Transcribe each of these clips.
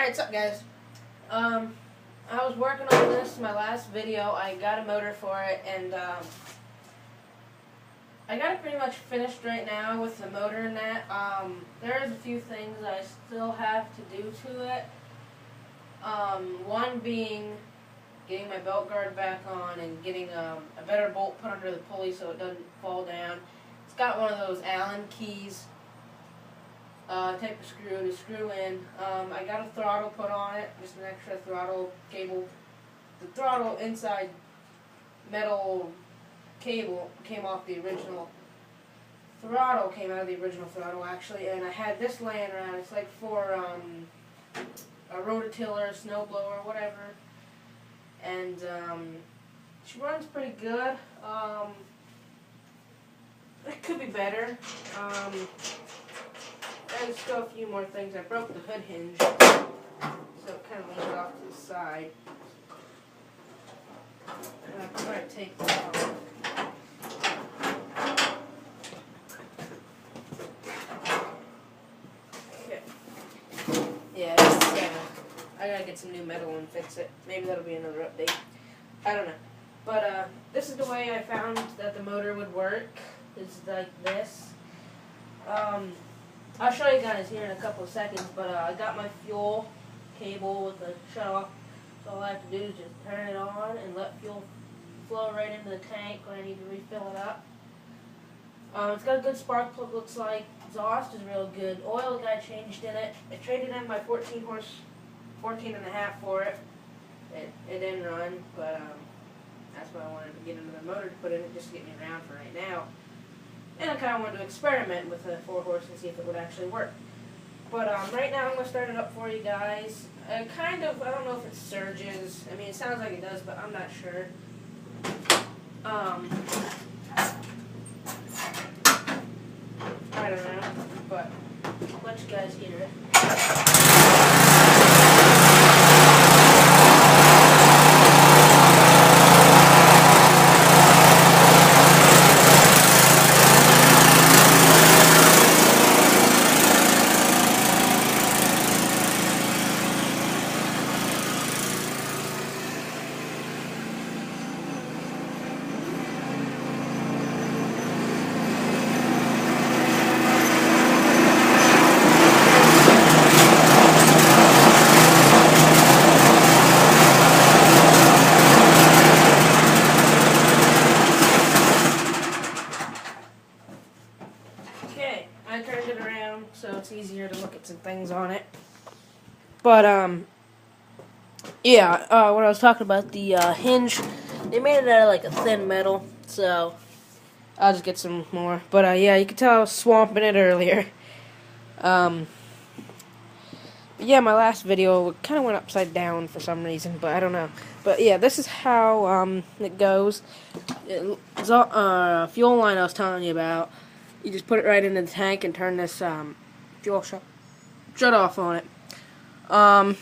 Alright, what's up guys? I was working on this, my last video. I got a motor for it, and I got it pretty much finished right now with the motor and that. There's a few things I still have to do to it. One being getting my belt guard back on and getting a better bolt put under the pulley so it doesn't fall down. It's got one of those Allen keys type of screw to screw in. I got a throttle put on it, just an extra throttle cable. The throttle inside metal cable came off the original throttle, came out of the original throttle actually, and I had this laying around. It's like for a rototiller, snowblower, whatever, and she runs pretty good. It could be better. There's still a few more things. I broke the hood hinge, so it kind of leans off to the side. And I'll try to take that off. Okay. Yeah, I gotta get some new metal and fix it. Maybe that'll be another update. I don't know. But this is the way I found that the motor would work. It's like this. I'll show you guys here in a couple of seconds, but I got my fuel cable with the shut-off, so all I have to do is just turn it on and let fuel flow right into the tank when I need to refill it up. It's got a good spark plug, looks like. Exhaust is real good. Oil got changed in it. I traded in my 14 and a half for it. It didn't run, but that's why I wanted to get another motor to put in it just to get me around for right now. And I kind of wanted to experiment with a 4-horse and see if it would actually work. But right now I'm going to start it up for you guys. I don't know if it surges. I mean, it sounds like it does, but I'm not sure. I don't know, but I'll let you guys hear it. I turned it around so it's easier to look at some things on it. But, yeah, what I was talking about, the hinge, they made it out of like a thin metal, so I'll just get some more. But, yeah, you can tell I was swamping it earlier. Yeah, my last video kind of went upside down for some reason, but I don't know. But, yeah, this is how it goes. Fuel line I was telling you about. You just put it right into the tank and turn this fuel shut off on it. I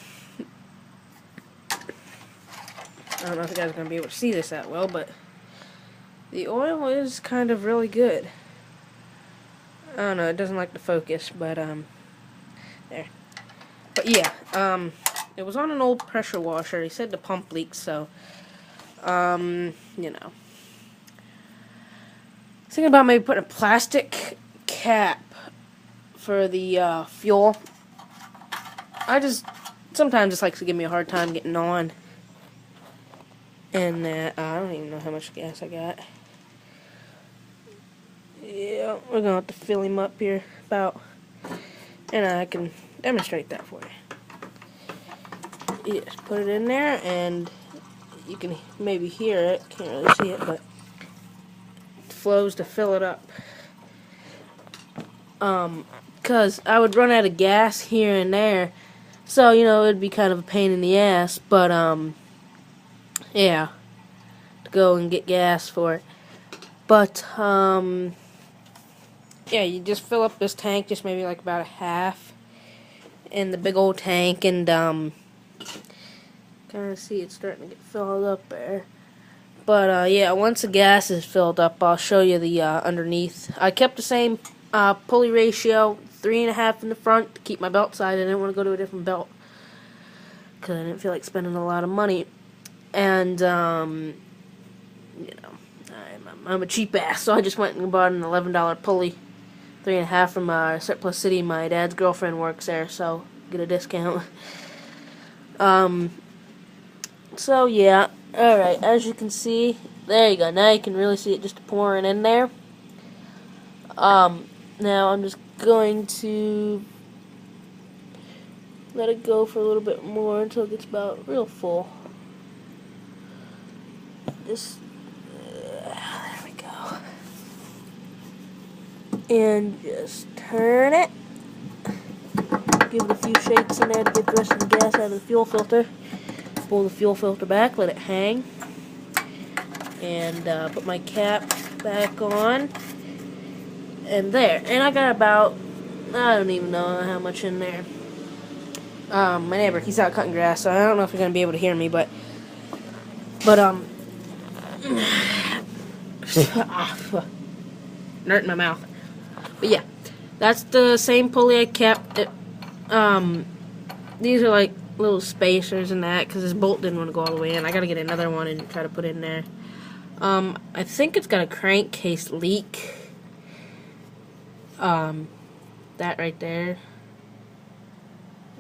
don't know if you guys are going to be able to see this that well, but the oil is kind of really good. I don't know, it doesn't like to focus, but there. But yeah, it was on an old pressure washer. He said the pump leaks, so you know. Thinking about maybe putting a plastic cap for the fuel. Sometimes just likes to give me a hard time getting on. And I don't even know how much gas I got. Yeah, we're gonna have to fill him up here about, and I can demonstrate that for you. You just put it in there, and you can maybe hear it. Can't really see it, but flows to fill it up. Because I would run out of gas here and there, so you know it'd be kind of a pain in the ass. But yeah, to go and get gas for it. But yeah, you just fill up this tank, just maybe like about a half, in the big old tank, and kind of see it starting to get filled up there. But, yeah, once the gas is filled up, I'll show you the underneath. I kept the same pulley ratio, 3.5 in the front to keep my belt side. I didn't want to go to a different belt. because I didn't feel like spending a lot of money. And, you know, I'm a cheap ass, so I just went and bought an $11 pulley, 3.5 from Surplus City. My dad's girlfriend works there, so get a discount. So yeah, alright, as you can see, there you go, now you can really see it just pouring in there. Now I'm just going to let it go for a little bit more until it gets about real full. Just, there we go. And just turn it. Give it a few shakes in there to get the rest of the gas out of the fuel filter. Pull the fuel filter back, let it hang. And put my cap back on. And there. And I got about, I don't even know how much in there. My neighbor, he's out cutting grass, so I don't know if you're going to be able to hear me, but nerd in my mouth. But yeah, that's the same pulley I kept. These are like little spacers and that, because this bolt didn't want to go all the way in. I got to get another one and try to put in there. I think it's got a crankcase leak. That right there.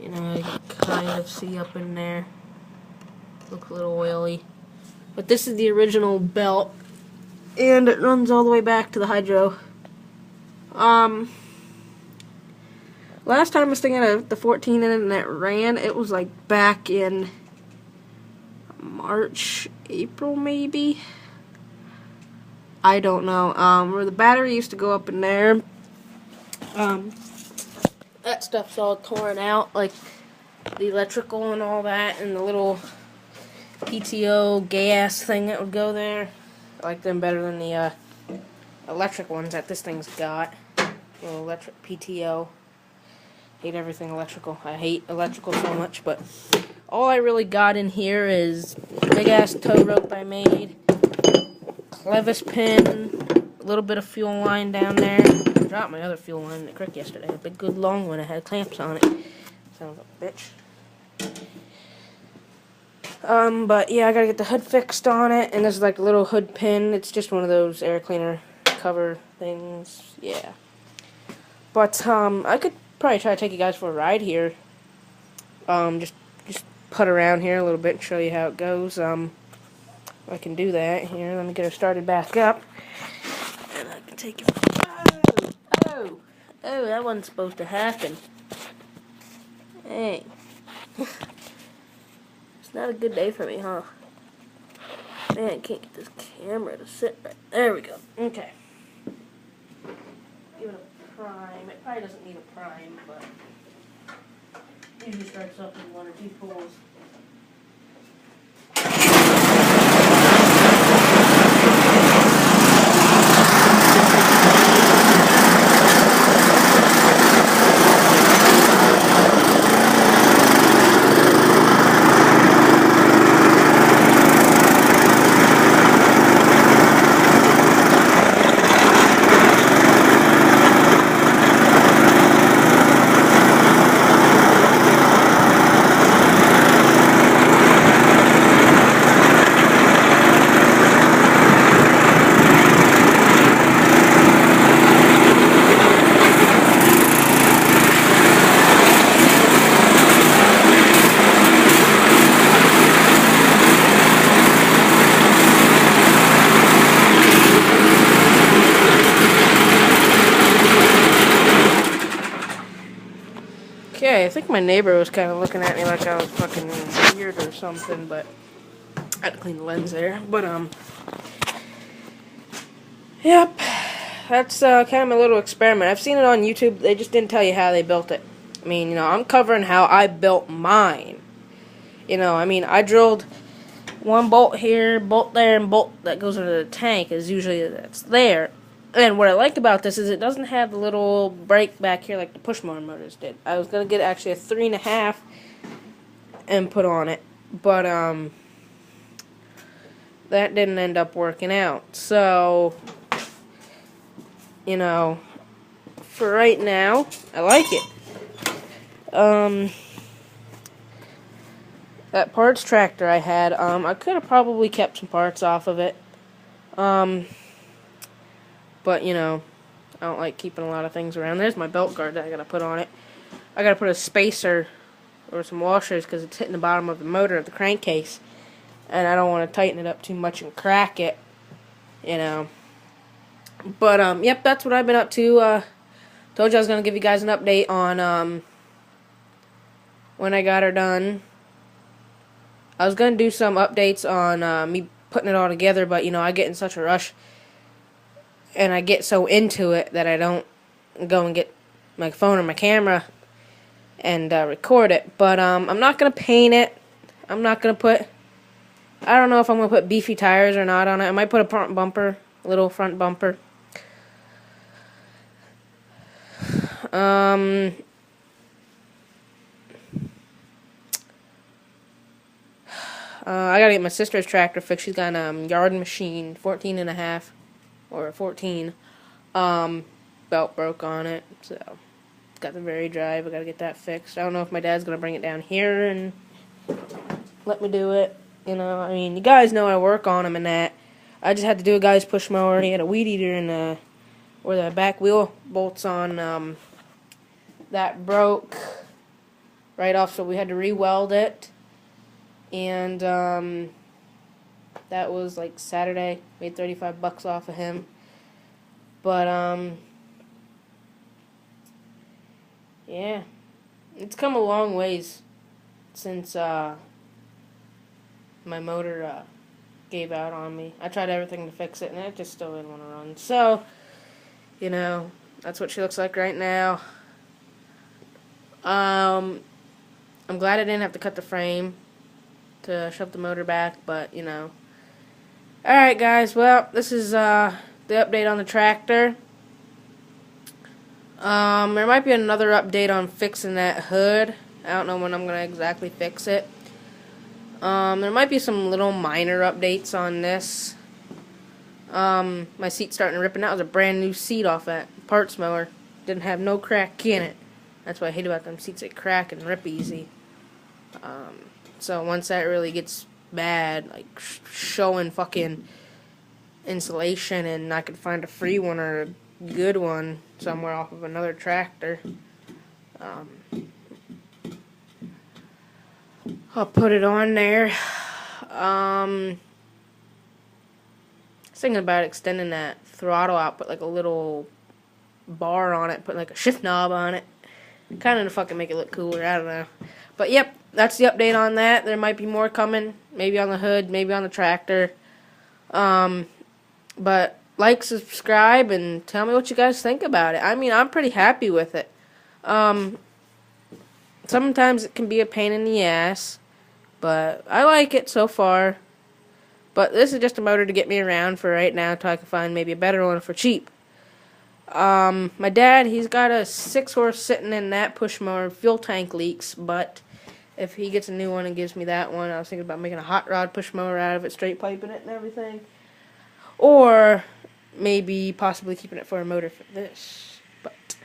You know, you can kind of see up in there. Looks a little oily. But this is the original belt. And it runs all the way back to the hydro. Last time this thing had the 14 in it and it ran, it was like back in March, April maybe? I don't know. Where the battery used to go up in there. That stuff's all torn out, like the electrical and all that, and the little PTO gas thing that would go there. I like them better than the electric ones that this thing's got. Little electric PTO. Hate everything electrical. I hate electrical so much, but all I really got in here is big ass tow rope I made, clevis pin, a little bit of fuel line down there. I dropped my other fuel line in the creek yesterday. A big good long one. I had clamps on it. Son of a bitch. But yeah, I gotta get the hood fixed on it, and this is like a little hood pin. It's just one of those air cleaner cover things. Yeah. But I could probably try to take you guys for a ride here. Just putt around here a little bit and show you how it goes. I can do that here. Let me get her started back up, and I can take you. Oh, that wasn't supposed to happen. Hey. It's not a good day for me, huh? Man, I can't get this camera to sit right. There we go. Okay. Give it a prime. It probably doesn't need a prime, but usually starts up in 1 or 2 pulls. Okay, I think my neighbor was kind of looking at me like I was fucking weird or something, but I had to clean the lens there. But, yep, that's kind of my little experiment. I've seen it on YouTube. They just didn't tell you how they built it. I mean, you know, I'm covering how I built mine. You know, I mean, I drilled one bolt here, bolt there, and bolt that goes into the tank is usually that's there. And what I like about this is it doesn't have the little brake back here like the push motor motors did. I was going to get actually a 3.5 and put on it, but that didn't end up working out. So, you know, for right now, I like it. that parts tractor I had, I could have probably kept some parts off of it. But, you know, I don't like keeping a lot of things around. There's my belt guard that I gotta put on it. I gotta put a spacer or some washers because it's hitting the bottom of the motor of the crankcase. And I don't want to tighten it up too much and crack it, you know. But, yep, that's what I've been up to. Told you I was going to give you guys an update on, when I got her done. I was going to do some updates on, me putting it all together, but, you know, I get in such a rush, and I get so into it that I don't go and get my phone or my camera and, record it. But, I'm not going to paint it. I'm not going to put... I don't know if I'm going to put beefy tires or not on it. I might put a front bumper, a little front bumper. I gotta get my sister's tractor fixed. She's got a yard machine, 14.5 or 14. Belt broke on it, so it's got the very drive. I gotta get that fixed. I don't know if my dad's gonna bring it down here and let me do it. You know, I mean, you guys know I work on them and that. I just had to do a guy's push mower. He had a weed eater and where the back wheel bolts on that broke right off, so we had to re-weld it. And that was like Saturday. Made $35 off of him. But yeah, it's come a long ways since my motor gave out on me. I tried everything to fix it, and it just still didn't want to run. So, you know, that's what she looks like right now. I'm glad I didn't have to cut the frame to shove the motor back, but, you know. Alright, guys, well, this is the update on the tractor. There might be another update on fixing that hood. I don't know when I'm going to exactly fix it. There might be some little minor updates on this. My seat's starting to rip, and that was a brand new seat off that parts mower. Didn't have no crack in it. That's what I hate about them seats. They crack and rip easy. So once that really gets bad, like showing fucking insulation, and I could find a free one or a good one somewhere off of another tractor, I'll put it on there. I was thinking about extending that throttle out, put like a little bar on it, put like a shift knob on it. Kind of to fucking make it look cooler, I don't know. But yep, that's the update on that. There might be more coming, maybe on the hood, maybe on the tractor. But like, subscribe, and tell me what you guys think about it. I mean, I'm pretty happy with it. Sometimes it can be a pain in the ass, but I like it so far. But this is just a motor to get me around for right now until I can find maybe a better one for cheap. My dad, he's got a 6-horse sitting in that push mower. Fuel tank leaks, but if he gets a new one and gives me that one, I was thinking about making a hot rod push mower out of it, straight piping it and everything. Or maybe possibly keeping it for a motor for this. But,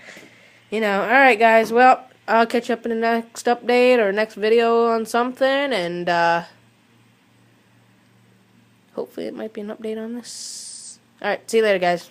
you know, alright guys, well, I'll catch you up in the next update or next video on something, and hopefully it might be an update on this. Alright, see you later guys.